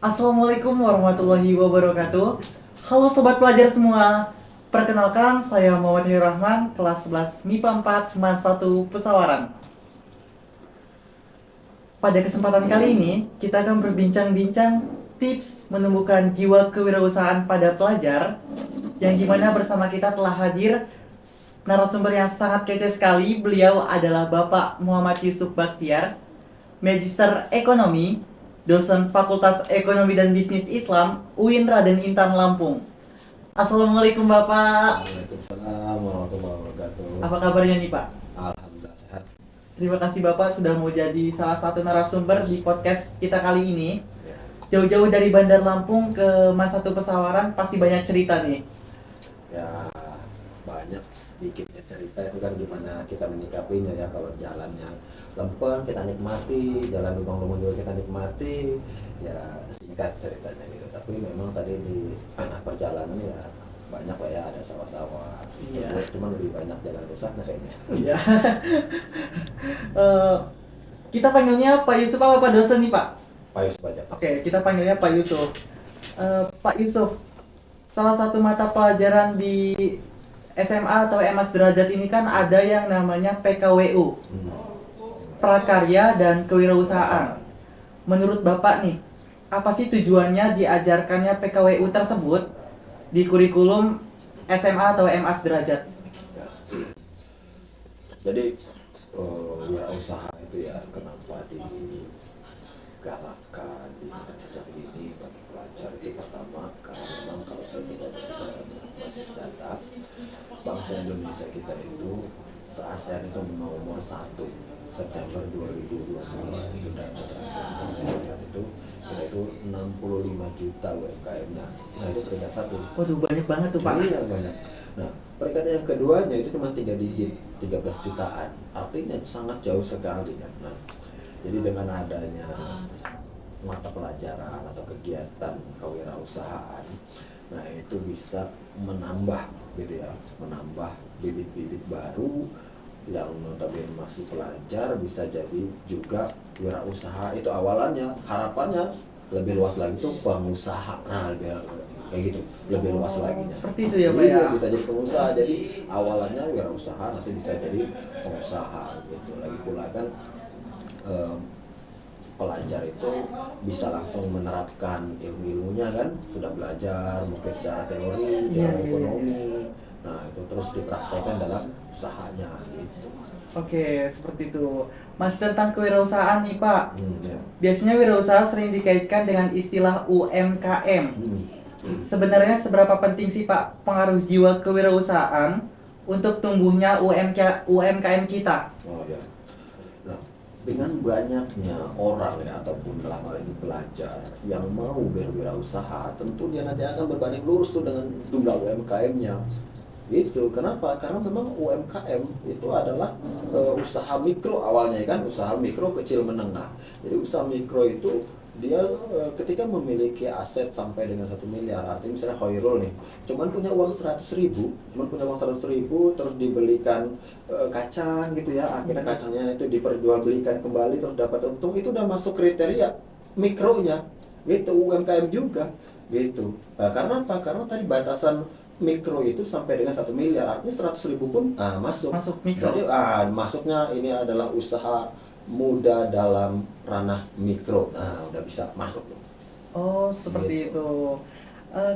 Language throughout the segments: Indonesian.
Assalamualaikum warahmatullahi wabarakatuh. Halo sobat pelajar semua. Perkenalkan, saya Muhammad Heri Rahman, kelas 11 MIPA 4 MAN 1 Pesawaran. Pada kesempatan kali ini, kita akan berbincang-bincang tips menumbuhkan jiwa kewirausahaan pada pelajar, yang dimana bersama kita telah hadir narasumber yang sangat kece sekali. Beliau adalah Bapak Muhammad Yusuf Bakhtiar, Magister Ekonomi, dosen Fakultas Ekonomi dan Bisnis Islam, UIN Raden Intan Lampung. Assalamualaikum Bapak. Waalaikumsalam warahmatullahi wabarakatuh. Apa kabarnya nih Pak? Alhamdulillah sehat. Terima kasih Bapak sudah mau jadi salah satu narasumber di podcast kita kali ini. Jauh-jauh dari Bandar Lampung ke MAN 1 Pesawaran, pasti banyak cerita nih. Ya banyak sedikitnya cerita itu kan gimana kita menyikapinya ya. Kalau jalannya lempeng kita nikmati, jalan lubang-lubang juga kita nikmati. Ya singkat ceritanya gitu. Tapi memang tadi di perjalanan ya banyak lah ya, ada sawah-sawah. Iya. Cuma lebih banyak jalan rusaknya kayaknya. Iya. Kita panggilnya Pak Yusuf apa Pak dosen nih Pak? Pak Yusuf aja. Oke, kita panggilnya Pak Yusuf. Pak Yusuf, salah satu mata pelajaran di SMA atau MA Sederajat ini kan ada yang namanya PKWU, Prakarya dan Kewirausahaan. Menurut Bapak nih, apa sih tujuannya diajarkannya PKWU tersebut di kurikulum SMA atau MA Sederajat? Jadi wirausaha itu ya kenapa digalakkan di sejak dini bagi pelajar itu pertama karena memang kalau saya coba berbicara dengan basis data bangsa Indonesia kita itu se-ASEAN itu nomor 1 September 2022 itu data terakhir yang saya lihat itu kita itu 65 juta UMKM-nya. Nah itu peringkat 1. Waduh, banyak banget tuh Pak. Iya banyak. Nah peringkat yang keduanya itu cuma 3 digit, 13 jutaan. Artinya sangat jauh sekali kan. Nah jadi dengan adanya mata pelajaran atau kegiatan kewirausahaan, nah itu bisa menambah gitu ya, menambah bibit-bibit baru yang notabene masih pelajar bisa jadi juga wirausaha. Itu awalannya, harapannya lebih luas lagi tuh pengusaha. Nah lebih kayak gitu, lebih luas lagi. Seperti itu ya Pak ya. Iya, bisa jadi pengusaha. Jadi awalannya wirausaha, nanti bisa jadi pengusaha gitu. Lagi pula kan pelajar itu bisa langsung menerapkan ilmu-ilmunya kan, sudah belajar mungkin secara teori, dalam ekonomi. Nah itu terus dipraktekkan dalam usahanya gitu. Oke, seperti itu. Masih tentang kewirausahaan nih Pak. Ya. Biasanya wirausaha sering dikaitkan dengan istilah UMKM. Sebenarnya seberapa penting sih Pak pengaruh jiwa kewirausahaan untuk tumbuhnya UMKM kita? Oh ya. Nah, dengan banyaknya orang ya ataupun dalam hal ini pelajar yang mau berwirausaha, tentu dia nanti akan berbanding lurus tuh dengan jumlah UMKM-nya. Itu kenapa? Karena memang UMKM itu adalah usaha mikro awalnya kan, usaha mikro kecil menengah. Jadi usaha mikro itu dia ketika memiliki aset sampai dengan 1 miliar, artinya misalnya Khairul nih cuman punya uang 100.000, terus dibelikan kacang gitu ya, akhirnya kacangnya itu diperjualbelikan kembali terus dapat untung, itu udah masuk kriteria mikronya gitu, UMKM juga gitu. Nah, karena apa? Karena tadi batasan mikro itu sampai dengan 1 miliar, artinya 100.000 pun masuk Mikro. jadi masuknya ini adalah usaha muda dalam ranah mikro. Nah udah bisa masuk loh. Oh, seperti itu.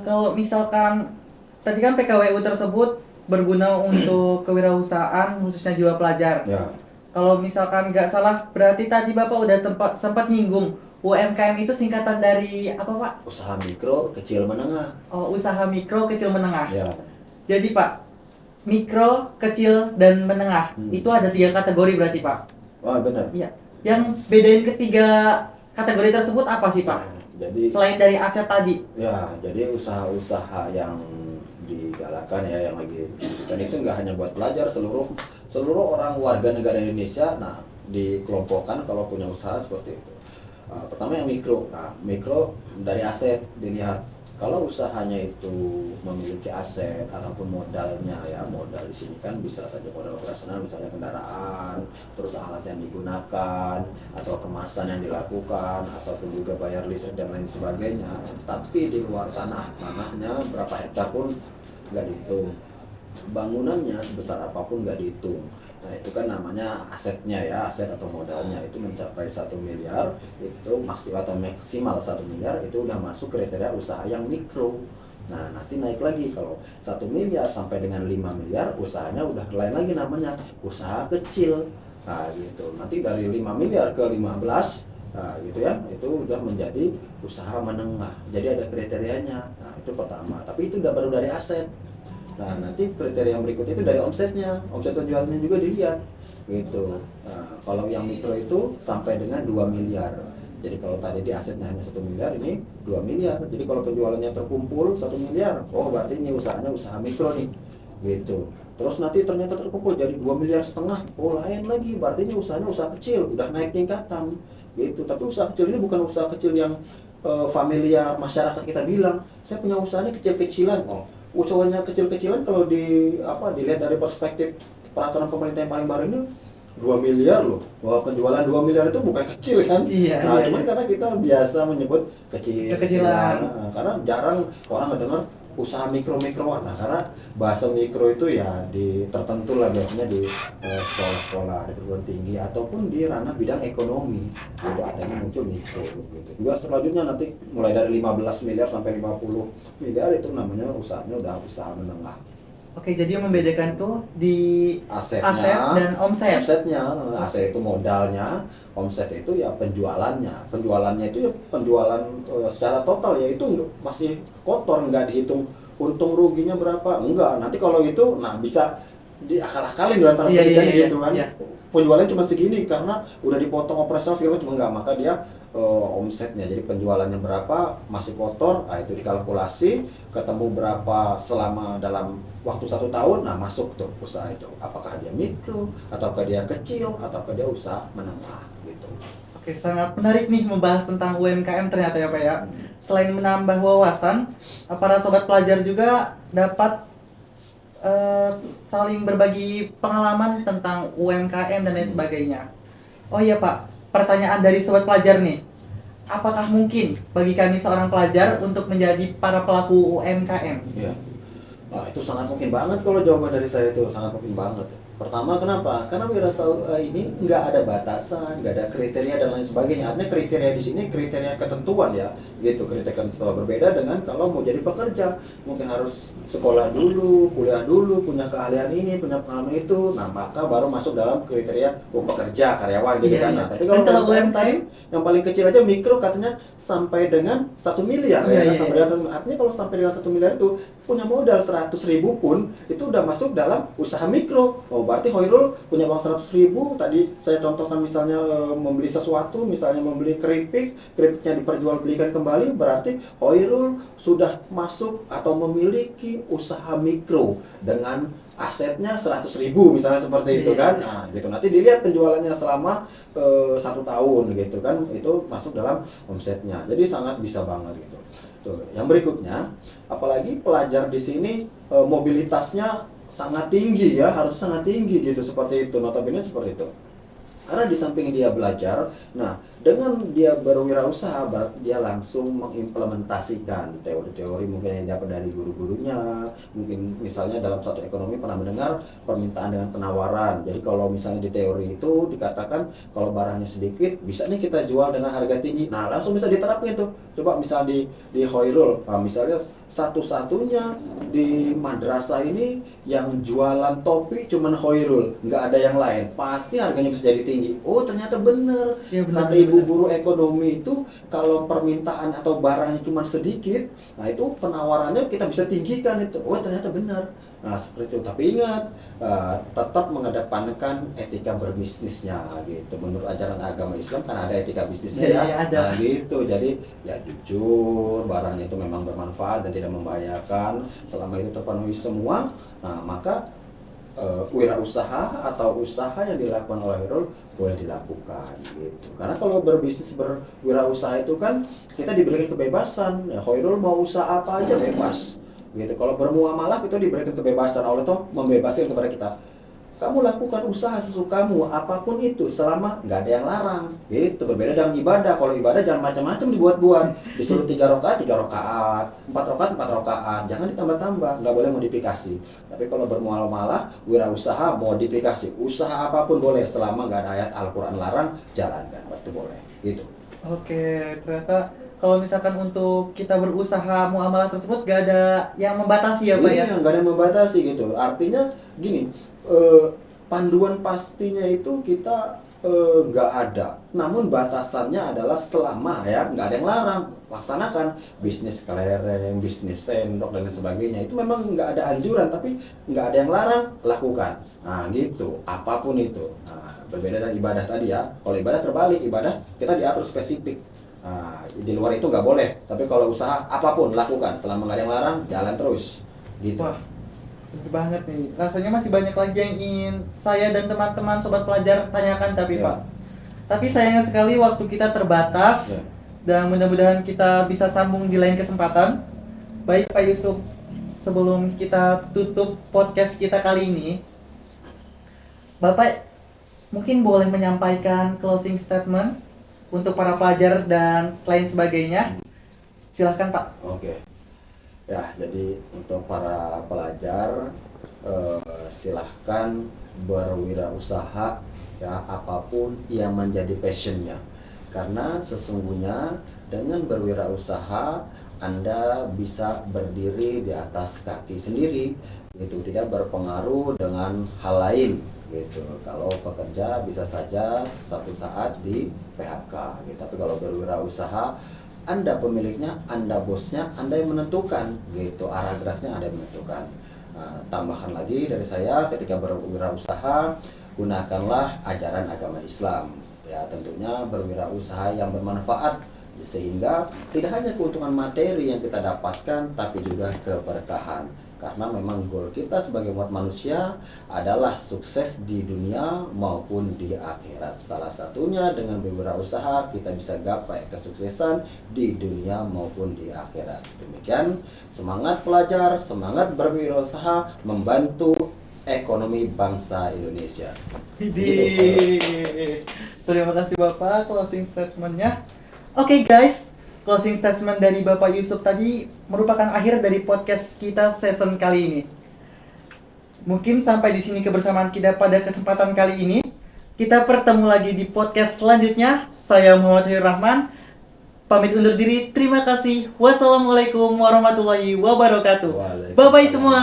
Kalau misalkan tadi kan PKWU tersebut berguna untuk kewirausahaan khususnya jiwa pelajar. Ya. Kalau misalkan nggak salah, berarti tadi Bapak udah sempat nyinggung UMKM itu singkatan dari apa Pak? Usaha mikro kecil menengah. Oh, usaha mikro kecil menengah. Ya. Jadi Pak, mikro, kecil, dan menengah itu ada 3 kategori berarti Pak? Wah benar. Iya. Yang bedain ketiga kategori tersebut apa sih Pak? Jadi Selain dari aset tadi? ya, jadi usaha-usaha yang digalakan ya, yang lagi dan itu nggak hanya buat pelajar, seluruh orang warga negara Indonesia. Nah dikelompokkan kalau punya usaha seperti itu. Pertama yang mikro. Nah mikro dari aset dilihat Kalau usahanya itu memiliki aset ataupun modalnya, ya modal di sini kan bisa saja modal operasional, misalnya kendaraan, terus alat yang digunakan, atau kemasan yang dilakukan, ataupun juga bayar listrik dan lain sebagainya. Tapi di luar tanahnya berapa hektar pun nggak dihitung, bangunannya sebesar apapun nggak dihitung. Nah itu kan namanya asetnya ya, aset atau modalnya itu mencapai 1 miliar, itu maksimal 1 miliar itu udah masuk kriteria usaha yang mikro. Nah nanti naik lagi, kalau 1 miliar sampai dengan 5 miliar usahanya udah lain lagi, namanya usaha kecil. Nah gitu, nanti dari 5 miliar ke 15, nah gitu ya, itu udah menjadi usaha menengah. Jadi ada kriterianya. Nah itu pertama, tapi itu udah baru dari aset. Nah nanti kriteria yang berikutnya itu dari omsetnya, omset penjualannya juga dilihat gitu. Nah kalau yang mikro itu sampai dengan 2 miliar. Jadi kalau tadi di asetnya hanya 1 miliar, ini 2 miliar. Jadi kalau penjualannya terkumpul 1 miliar, oh berarti ini usahanya usaha mikro nih gitu. Terus nanti ternyata terkumpul jadi 2,5 miliar, oh lain lagi, berarti ini usahanya usaha kecil, udah naik tingkatan gitu. Tapi usaha kecil ini bukan usaha kecil yang familiar masyarakat kita bilang, saya punya usahanya kecil-kecilan. Oh, usahanya kecil-kecilan kalau dilihat dari perspektif peraturan pemerintah yang paling baru ini 2 miliar loh. Bahwa penjualan 2 miliar itu bukan kecil kan? Iya, Nah, iya, cuman iya. karena kita biasa menyebut Kecil-kecilan. Nah, karena jarang orang mendengar usaha mikro-mikroan. Nah, karena bahasa mikro itu ya tertentu lah, biasanya di sekolah-sekolah, di perguruan tinggi ataupun di ranah bidang ekonomi. Itu adanya muncul mikro gitu. Juga selanjutnya nanti mulai dari 15 miliar sampai 50 miliar itu namanya usahanya udah usaha menengah. Oke, jadi yang membedakan tuh di Asetnya, aset dan omset. aset itu modalnya, omset itu ya penjualannya. Penjualannya itu ya penjualan secara total, ya itu masih kotor, nggak dihitung untung ruginya berapa, enggak. Nanti kalau itu, nah bisa diakal-akalin dalam tanda Iya, petik iya, gitu kan. iya. Penjualannya cuma segini karena udah dipotong operasional segala macam, enggak, maka dia omsetnya, jadi penjualannya berapa masih kotor, nah itu dikalkulasi, ketemu berapa selama dalam waktu 1 tahun, nah masuk tuh usaha itu, apakah dia mikro ataukah dia kecil ataukah dia usaha menengah gitu. Oke, sangat menarik nih membahas tentang UMKM ternyata ya Pak ya. Selain menambah wawasan, para sobat pelajar juga dapat saling berbagi pengalaman tentang UMKM dan lain sebagainya. Oh iya Pak, pertanyaan dari sobat pelajar nih. Apakah mungkin bagi kami seorang pelajar untuk menjadi para pelaku UMKM? Iya. Nah, itu sangat mungkin banget kalau jawaban dari saya itu sangat mungkin banget. Pertama, kenapa? Karena wirausaha ini nggak ada batasan, nggak ada kriteria dan lain sebagainya. Artinya kriteria di sini kriteria ketentuan ya, gitu. Kriteria ketentuan berbeda dengan kalau mau jadi pekerja, mungkin harus sekolah dulu, kuliah dulu, punya keahlian ini, punya pengalaman itu. Nah, maka baru masuk dalam kriteria pekerja, karyawan gitu Iya, kan. iya. Nah, tapi kalau Dan kalau UMKM UMKM tadi yang paling kecil aja mikro katanya sampai dengan 1 miliar Iya, ya. iya, Sampai dengan 1 miliar. Artinya kalau sampai dengan 1 miliar itu punya modal 100.000 pun itu udah masuk dalam usaha mikro. Oh, berarti Hoirul punya uang 100.000, tadi saya contohkan misalnya membeli sesuatu, misalnya membeli keripiknya diperjualbelikan kembali, berarti Hoirul sudah masuk atau memiliki usaha mikro dengan asetnya 100.000 misalnya, seperti itu kan. Nah gitu, nanti dilihat penjualannya selama 1 tahun gitu kan, itu masuk dalam omsetnya. Jadi sangat bisa banget gitu. Tuh, yang berikutnya, apalagi pelajar di sini mobilitasnya sangat tinggi ya, harus sangat tinggi gitu, seperti itu, notabene seperti itu. Karena di samping dia belajar, nah dengan dia berwirausaha, berarti dia langsung mengimplementasikan teori-teori mungkin yang dapat dari guru-gurunya. Mungkin misalnya dalam satu ekonomi pernah mendengar permintaan dengan penawaran. Jadi kalau misalnya di teori itu dikatakan kalau barangnya sedikit, bisa nih kita jual dengan harga tinggi. Nah langsung bisa diterapkan itu. Coba misalnya di Hoirul, nah, misalnya satu-satunya di madrasah ini yang jualan topi cuman Hoirul, nggak ada yang lain, pasti harganya bisa jadi tinggi. Oh ternyata bener, Ya, benar, kata benar, ibu guru ekonomi itu, kalau permintaan atau barangnya cuma sedikit, nah itu penawarannya kita bisa tinggikan itu. Oh ternyata benar. Nah seperti itu. Tapi ingat, tetap mengedepankan etika berbisnisnya gitu. Menurut ajaran agama Islam kan ada etika bisnisnya ya. Iya, ada. Nah gitu. Jadi ya jujur, barangnya itu memang bermanfaat dan tidak membahayakan. Selama itu terpenuhi semua, nah maka wirausaha atau usaha yang dilakukan oleh Khairul boleh dilakukan gitu. Karena kalau berbisnis berwirausaha itu kan kita diberikan kebebasan. Ya, Khairul mau usaha apa aja bebas gitu. Kalau bermuamalah itu diberikan kebebasan. Allah tuh membebaskan kepada kita. Kamu lakukan usaha sesukamu, apapun itu, selama nggak ada yang larang. Gitu, berbeda dengan ibadah. Kalau ibadah jangan macam-macam dibuat-buat. Disuruh 3 rakaat, 3 rakaat, 4 rakaat, 4 rakaat. Jangan ditambah-tambah, nggak boleh modifikasi. Tapi kalau bermuamalah, wirausaha, modifikasi. Usaha apapun boleh, selama nggak ada ayat Al-Quran larang, jalankan. Itu boleh. Gitu. Oke, ternyata kalau misalkan untuk kita berusaha muamalah tersebut gak ada yang membatasi ya Pak ya? Iya, nggak ada yang membatasi gitu. Artinya gini, panduan pastinya itu kita nggak ada. Namun batasannya adalah selama ya nggak ada yang larang, laksanakan bisnis kelereng, bisnis sendok dan lain sebagainya. Itu memang nggak ada anjuran, tapi nggak ada yang larang, lakukan. Nah gitu, apapun itu. Nah, berbeda dengan ibadah tadi ya. Kalau ibadah terbalik, ibadah kita diatur spesifik. Nah, di luar itu nggak boleh. Tapi kalau usaha apapun lakukan, selama nggak ada yang larang, jalan terus. Gitu. Wah, bener banget nih. Rasanya masih banyak lagi yang ingin saya dan teman-teman sobat pelajar tanyakan tapi Ya. Pak. Tapi sayangnya sekali waktu kita terbatas. Ya. Dan mudah-mudahan kita bisa sambung di lain kesempatan. Baik Pak Yusuf, sebelum kita tutup podcast kita kali ini, Bapak mungkin boleh menyampaikan closing statement untuk para pelajar dan lain sebagainya. Silahkan Pak. Oke. Ya, jadi untuk para pelajar silahkan berwirausaha ya apapun yang menjadi passionnya. Karena sesungguhnya dengan berwirausaha Anda bisa berdiri di atas kaki sendiri, itu tidak berpengaruh dengan hal lain gitu. Kalau pekerja bisa saja satu saat di PHK gitu. Tapi kalau berwirausaha Anda pemiliknya, Anda bosnya, Anda yang menentukan gitu, arah geraknya Anda yang menentukan. Nah, tambahan lagi dari saya, ketika berwirausaha gunakanlah ajaran agama Islam ya, tentunya berwirausaha yang bermanfaat sehingga tidak hanya keuntungan materi yang kita dapatkan tapi juga keberkahan. Karena memang goal kita sebagai umat manusia adalah sukses di dunia maupun di akhirat. Salah satunya dengan berwirausaha kita bisa gapai kesuksesan di dunia maupun di akhirat. Demikian, semangat pelajar, semangat berwirausaha membantu ekonomi bangsa Indonesia. Terima kasih Bapak closing statementnya. Oke guys, closing statement dari Bapak Yusuf tadi merupakan akhir dari podcast kita season kali ini. Mungkin sampai di sini kebersamaan kita pada kesempatan kali ini. Kita bertemu lagi di podcast selanjutnya. Saya Muhammad Hir Rahman, pamit undur diri. Terima kasih. Wassalamualaikum warahmatullahi wabarakatuh. Bye bye semua.